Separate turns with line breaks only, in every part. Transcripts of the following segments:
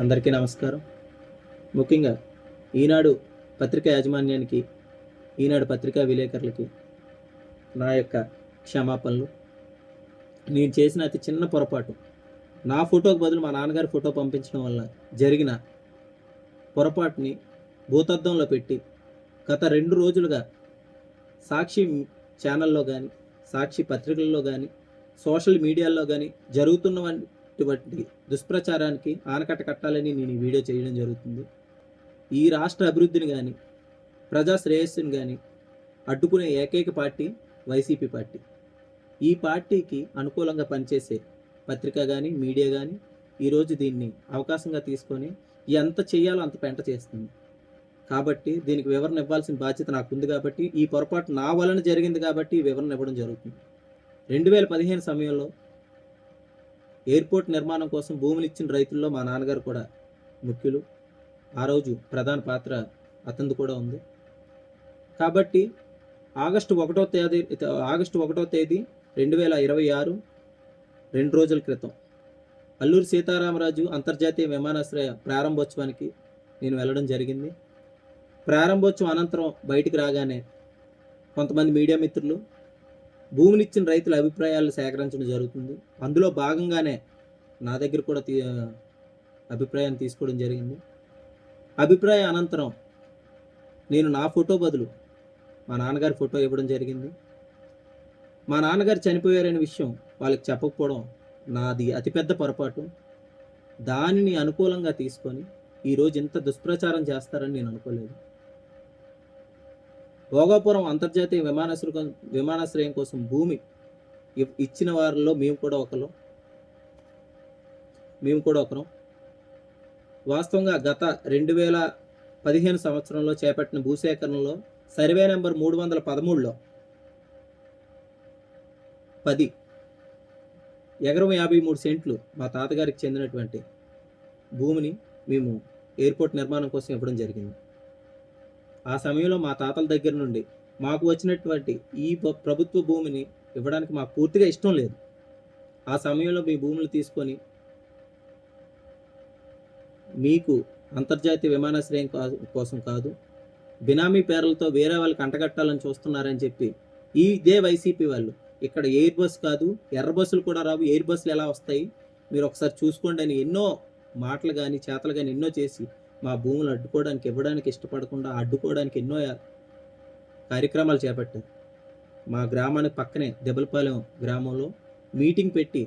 అందరికీ నమస్కారం. ముఖ్యంగా ఈనాడు పత్రికా యాజమాన్యానికి, ఈనాడు పత్రికా విలేకరులకి నా యొక్క క్షమాపణలు. నేను చేసిన అతి చిన్న పొరపాటు, నా ఫోటోకు బదులు మా నాన్నగారి ఫోటో పంపించడం వల్ల జరిగిన పొరపాటుని భూతద్దంలో పెట్టి గత 2 రోజులుగా సాక్షి ఛానల్లో కానీ, సాక్షి పత్రికల్లో కానీ, సోషల్ మీడియాలో కానీ జరుగుతున్నటువంటి దుష్ప్రచారానికి ఆనకట్ట కట్టాలని నేను ఈ వీడియో చేయడం జరుగుతుంది. ఈ రాష్ట్ర అభివృద్ధిని కానీ, ప్రజా శ్రేయస్సుని కానీ అడ్డుకునే ఏకైక పార్టీ వైసీపీ పార్టీ. ఈ పార్టీకి అనుకూలంగా పనిచేసే పత్రిక కానీ, మీడియా కానీ ఈరోజు దీన్ని అవకాశంగా తీసుకొని ఎంత చేయాలో అంత పెంట చేస్తుంది. కాబట్టి దీనికి వివరణ ఇవ్వాల్సిన బాధ్యత నాకుంది. కాబట్టి ఈ పొరపాటు నా వలన జరిగింది కాబట్టి ఈ వివరణ ఇవ్వడం జరుగుతుంది. 2015 సమయంలో ఎయిర్పోర్ట్ నిర్మాణం కోసం భూములు ఇచ్చిన రైతుల్లో మా నాన్నగారు కూడా ముఖ్యులు. ఆ రోజు ప్రధాన పాత్ర అతనిది కూడా ఉంది. కాబట్టి ఆగస్టు 1వ తేదీ 2026 2 రోజుల క్రితం అల్లూరి సీతారామరాజు అంతర్జాతీయ విమానాశ్రయ ప్రారంభోత్సవానికి నేను వెళ్ళడం జరిగింది. ప్రారంభోత్సవం అనంతరం బయటికి రాగానే కొంతమంది మీడియా మిత్రులు భూమినిచ్చిన రైతుల అభిప్రాయాలు సేకరించడం జరుగుతుంది. అందులో భాగంగానే నా దగ్గర కూడా అభిప్రాయాన్ని తీసుకోవడం జరిగింది. అభిప్రాయ అనంతరం నేను నా ఫోటో బదులు మా నాన్నగారి ఫోటో ఇవ్వడం జరిగింది. మా నాన్నగారు చనిపోయారనే విషయం వాళ్ళకి చెప్పకపోవడం నాది అతిపెద్ద పొరపాటు. దానిని అనుకూలంగా తీసుకొని ఈరోజు ఇంత దుష్ప్రచారం చేస్తారని నేను అనుకోలేదు. భోగాపురం అంతర్జాతీయ విమానాశ్రయం కోసం భూమి ఇచ్చిన వారిలో మేము కూడా ఒకరం. వాస్తవంగా గత 2015 సంవత్సరంలో చేపట్టిన భూసేకరణలో సర్వే నెంబర్ 313లో 10 ఎకరం 53 సెంట్లు మా తాతగారికి చెందినటువంటి భూమిని మేము ఎయిర్పోర్ట్ నిర్మాణం కోసం ఇవ్వడం జరిగింది. ఆ సమయంలో మా తాతల దగ్గర నుండి మాకు వచ్చినటువంటి ఈ ప్రభుత్వ భూమిని ఇవ్వడానికి మాకు పూర్తిగా ఇష్టం లేదు. ఆ సమయంలో మీ భూములు తీసుకొని మీకు అంతర్జాతీయ విమానాశ్రయం కోసం కాదు, బినామీ పేర్లతో వేరే వాళ్ళకి అంటగట్టాలని చూస్తున్నారని చెప్పి ఇదే వైసీపీ వాళ్ళు ఇక్కడ ఎయిర్ బస్ కాదు, ఎర్ర బస్సులు కూడా రావు, ఎయిర్ బస్సులు ఎలా వస్తాయి మీరు ఒకసారి చూసుకోండి అని ఎన్నో మాటలు కానీ చేతలు కానీ ఎన్నో చేసి మా భూములు అడ్డుకోవడానికి, ఇవ్వడానికి ఇష్టపడకుండా అడ్డుకోవడానికి ఎన్నో కార్యక్రమాలు చేపట్టారు. మా గ్రామానికి పక్కనే దెబ్బలపాలెం గ్రామంలో మీటింగ్ పెట్టి,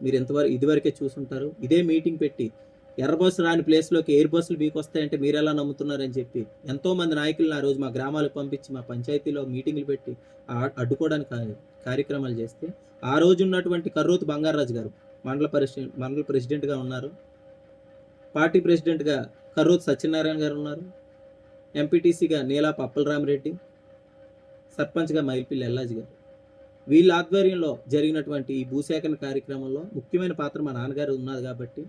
మీరు ఇదివరకే చూసుంటారు, ఇదే మీటింగ్ పెట్టి ఎర్ర బస్సు రాని ప్లేస్లోకి ఎయిర్ బస్సులు మీకు వస్తాయంటే మీరు ఎలా నమ్ముతున్నారని చెప్పి ఎంతోమంది నాయకులను ఆ రోజు మా గ్రామాలకు పంపించి మా పంచాయతీలో మీటింగ్లు పెట్టి అడ్డుకోవడానికి కార్యక్రమాలు చేస్తే, ఆ రోజు ఉన్నటువంటి కర్రోతు బంగారాజు గారు మండల ప్రెసిడెంట్గా ఉన్నారు, పార్టీ ప్రెసిడెంట్గా కర్రోతు సత్యనారాయణ గారు ఉన్నారు, ఎంపీటీసీగా నీలాప అప్పలరామిరెడ్డి, సర్పంచ్గా మైల్పిల్లి ఎల్లాజీ గారు. వీళ్ళ ఆధ్వర్యంలో జరిగినటువంటి ఈ భూసేకరణ కార్యక్రమంలో ముఖ్యమైన పాత్ర మా నాన్నగారు ఉన్నది. కాబట్టి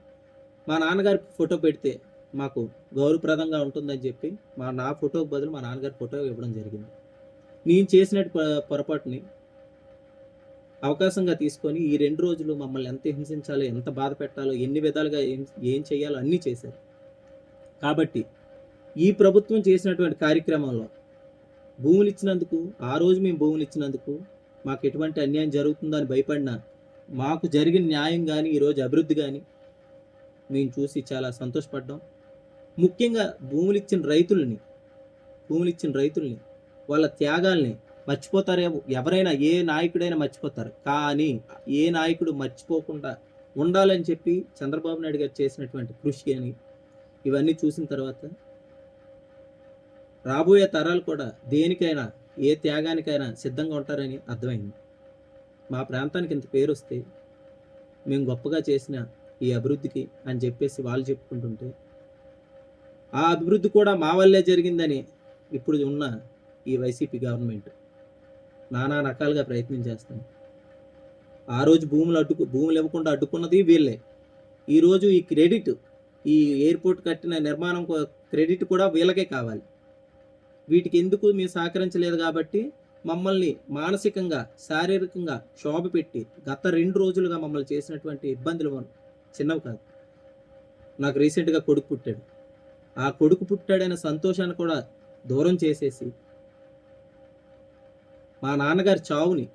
మా నాన్నగారి ఫోటో పెడితే మాకు గౌరవప్రదంగా ఉంటుందని చెప్పి నా ఫోటోకి బదులు మా నాన్నగారి ఫోటో ఇవ్వడం జరిగింది. నేను చేసిన పొరపాటుని అవకాశంగా తీసుకొని ఈ 2 రోజులు మమ్మల్ని ఎంత హింసించాలో, ఎంత బాధ పెట్టాలో, ఎన్ని విధాలుగా ఏం చేయాలో అన్నీ చేశారు. కాబట్టి ఈ ప్రభుత్వం చేసినటువంటి కార్యక్రమంలో భూములు ఇచ్చినందుకు, ఆ రోజు మేము భూములు ఇచ్చినందుకు మాకు ఎటువంటి అన్యాయం జరుగుతుందో అని భయపడినా మాకు జరిగిన న్యాయం కానీ, ఈరోజు అభివృద్ధి కానీ మేము చూసి చాలా సంతోషపడ్డాం. ముఖ్యంగా భూములు ఇచ్చిన రైతుల్ని వాళ్ళ త్యాగాల్ని మర్చిపోతారేమో, ఎవరైనా ఏ నాయకుడైనా మర్చిపోతారు, కానీ ఏ నాయకుడు మర్చిపోకుండా ఉండాలని చెప్పి చంద్రబాబు నాయుడు గారు చేసినటువంటి కృషి అని ఇవన్నీ చూసిన తర్వాత రాబోయే తరాలు కూడా దేనికైనా, ఏ త్యాగానికైనా సిద్ధంగా ఉంటారని అర్థమైంది. మా ప్రాంతానికి ఇంత పేరు వస్తే మేము గొప్పగా చేసిన ఈ అభివృద్ధికి అని చెప్పేసి వాళ్ళు చెప్పుకుంటుంటే, ఆ అభివృద్ధి కూడా మా వల్లే జరిగిందని ఇప్పుడు ఉన్న ఈ వైసీపీ గవర్నమెంట్ నానా రకాలుగా ప్రయత్నం చేస్తాం. ఆ రోజు భూములు ఇవ్వకుండా అడ్డుకున్నది వీళ్ళే. ఈరోజు ఈ క్రెడిట్, ఈ ఎయిర్పోర్ట్ కట్టిన నిర్మాణం క్రెడిట్ కూడా వీళ్ళకే కావాలి. వీటికి ఎందుకు మేము సహకరించలేదు కాబట్టి మమ్మల్ని మానసికంగా, శారీరకంగా క్షోభ పెట్టి గత 2 రోజులుగా మమ్మల్ని చేసినటువంటి ఇబ్బందులు చిన్నవి కాదు. నాకు రీసెంట్గా కొడుకు పుట్టాడు. ఆ కొడుకు పుట్టాడనే సంతోషాన్ని కూడా దూరం చేసేసి మా నాన్నగారి చావుని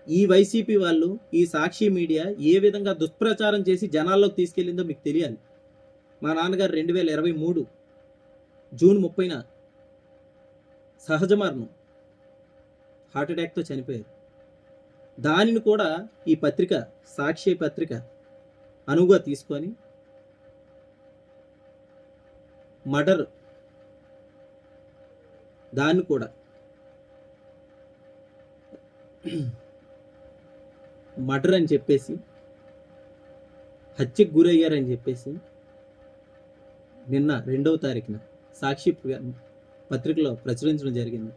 ఈ వైసీపీ వాళ్ళు, ఈ సాక్షి మీడియా ఏ విధంగా దుష్ప్రచారం చేసి జనాల్లోకి తీసుకెళ్ళిందో మీకు తెలియాలి. మా నాన్నగారు 2023 జూన్ 30న సహజ మరణం, హార్ట్ అటాక్తో చనిపోయారు. దానిని కూడా ఈ పత్రిక, సాక్షి పత్రిక అనువుగా తీసుకొని మర్డర్, దాన్ని కూడా మర్డర్ అని చెప్పేసి, హత్యకు గురయ్యారని చెప్పేసి నిన్న 2వ తారీఖున సాక్షి పత్రికలో ప్రచురించడం జరిగింది.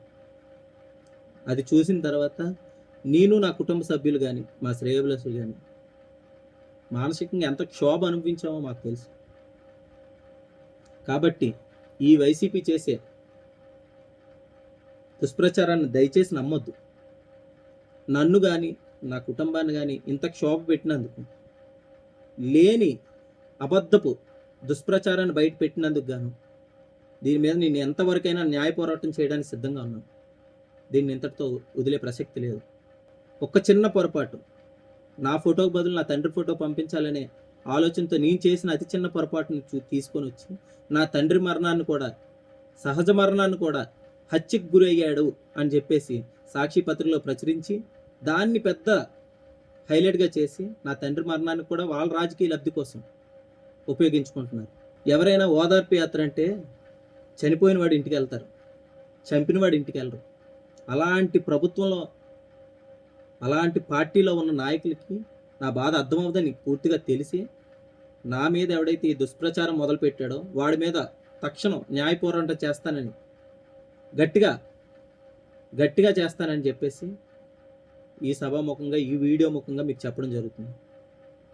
అది చూసిన తర్వాత నేను, నా కుటుంబ సభ్యులు కానీ, మా శ్రేయోభిలాషులు కానీ మానసికంగా ఎంత క్షోభ అనుభవించామో మాకు తెలుసు. కాబట్టి ఈ వైసీపీ చేసే దుష్ప్రచారాన్ని దయచేసి నమ్మొద్దు. నన్ను కానీ, నా కుటుంబాన్ని కానీ ఇంత క్షోభ పెట్టినందుకు, లేని అబద్ధపు దుష్ప్రచారాన్ని బయట పెట్టినందుకు గాను దీని మీద నేను ఎంతవరకైనా న్యాయ పోరాటం చేయడానికి సిద్ధంగా ఉన్నాను. దీన్ని ఇంతటితో వదిలే ప్రసక్తి లేదు. ఒక్క చిన్న పొరపాటు, నా ఫోటోకు బదులు నా తండ్రి ఫోటో పంపించాలనే ఆలోచనతో నేను చేసిన అతి చిన్న పొరపాటుని తీసుకొని వచ్చి నా తండ్రి మరణాన్ని కూడా, సహజ మరణాన్ని కూడా హత్యకు గురయ్యాడు అని చెప్పేసి సాక్షి పత్రికలో ప్రచురించి దాన్ని పెద్ద హైలైట్గా చేసి నా తండ్రి మరణాన్ని కూడా వాళ్ళ రాజకీయ లబ్ధి కోసం ఉపయోగించుకుంటున్నారు. ఎవరైనా ఓదార్పు యాత్ర అంటే చనిపోయిన వాడి ఇంటికి వెళ్తారు, చంపిన వాడి ఇంటికి వెళ్ళరు. అలాంటి ప్రభుత్వంలో, అలాంటి పార్టీలో ఉన్న నాయకులకి నా బాధ అర్థమవుతుందని పూర్తిగా తెలిసి నా మీద ఎవడైతే ఈ దుష్ప్రచారం మొదలుపెట్టాడో వాడి మీద తక్షణం న్యాయ పోరాటం చేస్తానని, గట్టిగా చేస్తానని చెప్పేసి ఈ సభాముఖంగా, ఈ వీడియో ముఖంగా మీకు చెప్పడం జరుగుతుంది.